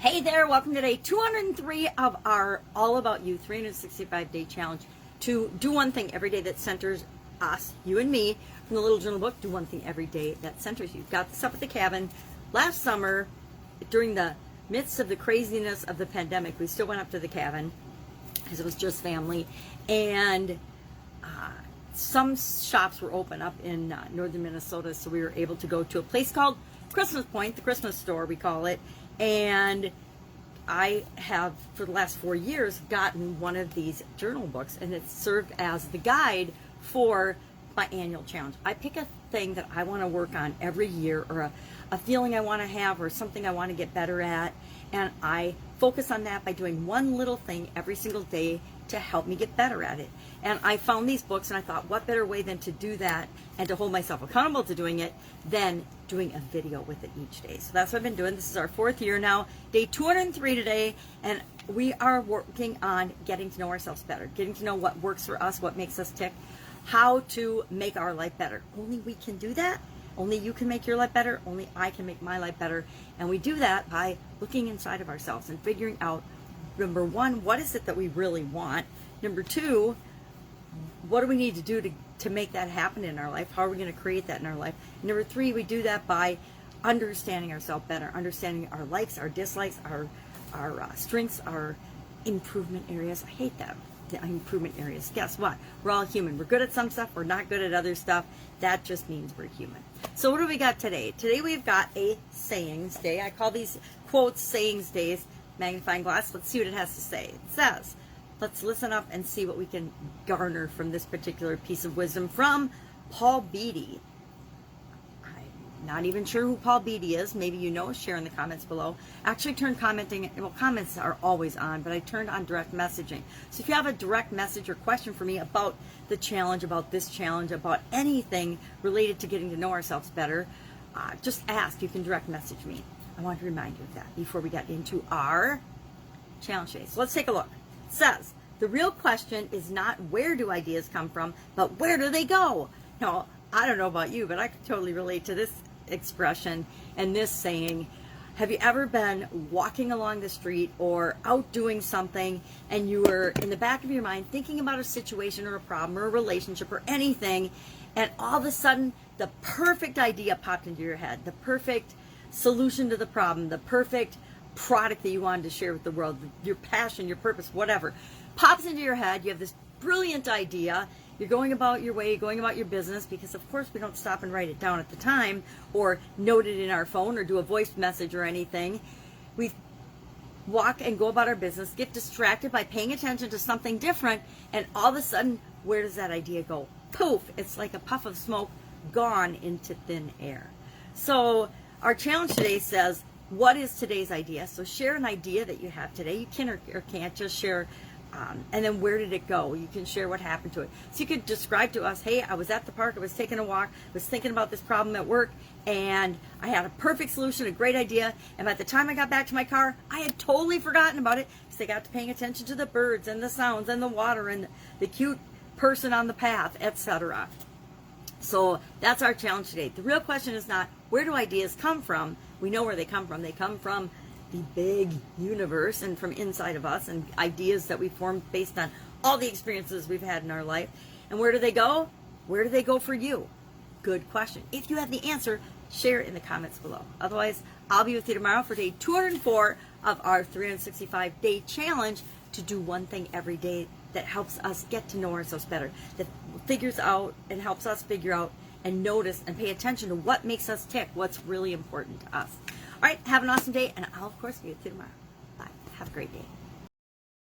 Hey there, welcome to day 203 of our All About You 365-day challenge to do one thing every day that centers us, you and me, from the little journal book, do one thing every day that centers you. Got this up at the cabin. Last summer, during the midst of the craziness of the pandemic, we still went up to the cabin because it was just family, and some shops were open up in northern Minnesota, so we were able to go to a place called Christmas Point, the Christmas store we call it, and I have for the last 4 years gotten one of these journal books, and it served as the guide for my annual challenge. I pick a thing that I want to work on every year, or a feeling I want to have, or something I want to get better at, and I focus on that by doing one little thing every single day to help me get better at it. And I found these books, and I thought, what better way than to do that and to hold myself accountable to doing it than doing a video with it each day. So that's what I've been doing. This is our 4th year now, day 203 today, and we are working on getting to know ourselves better, getting to know what works for us, what makes us tick, how to make our life better. Only we can do that. Only you can make your life better. Only I can make my life better. And we do that by looking inside of ourselves and figuring out, number one, what is it that we really want? Number two, what do we need to do to make that happen in our life? How are we going to create that in our life? And number three, we do that by understanding ourselves better, understanding our likes, our dislikes, our strengths, our improvement areas. I hate that, the improvement areas. Guess what? We're all human. We're good at some stuff. We're not good at other stuff. That just means we're human. So what do we got today? Today we've got a sayings day. I call these quotes sayings days. Magnifying glass. Let's see what it has to say. It says, let's listen up and see what we can garner from this particular piece of wisdom from Paul Beatty. I'm not even sure who Paul Beatty is. Maybe you know. Share in the comments below. Actually turned commenting, well, comments are always on, but I turned on direct messaging. So if you have a direct message or question for me about the challenge, about this challenge, about anything related to getting to know ourselves better, just ask. You can direct message me. I want to remind you of that before we get into our challenge today. So let's take a look. It says, the real question is not where do ideas come from, but where do they go? Now, I don't know about you, but I could totally relate to this expression and this saying. Have you ever been walking along the street or out doing something, and you were in the back of your mind thinking about a situation or a problem or a relationship or anything, and all of a sudden the perfect idea popped into your head, the perfect solution to the problem, the perfect product that you wanted to share with the world, your passion, your purpose, whatever, pops into your head. You have this brilliant idea. You're going about your way, going about your business, because of course we don't stop and write it down at the time or note it in our phone or do a voice message or anything. We walk and go about our business, get distracted by paying attention to something different, and all of a sudden, where does that idea go? Poof! It's like a puff of smoke gone into thin air. So our challenge today says, what is today's idea? So share an idea that you have today. You can or can't just share, and then where did it go? You can share what happened to it. So you could describe to us, hey, I was at the park, I was taking a walk, I was thinking about this problem at work, and I had a perfect solution, a great idea, and by the time I got back to my car, I had totally forgotten about it because I got to paying attention to the birds and the sounds and the water and the cute person on the path, etc. So that's our challenge today. The real question is not, where do ideas come from? We know where they come from. They come from the big universe and from inside of us, and ideas that we form based on all the experiences we've had in our life. And where do they go? Where do they go for you? Good question. If you have the answer, share it in the comments below. Otherwise, I'll be with you tomorrow for day 204 of our 365-day challenge to do one thing every day that helps us get to know ourselves better, that figures out and helps us figure out and notice and pay attention to what makes us tick, what's really important to us. All right, have an awesome day, and I'll, of course, be with you tomorrow. Bye. Have a great day.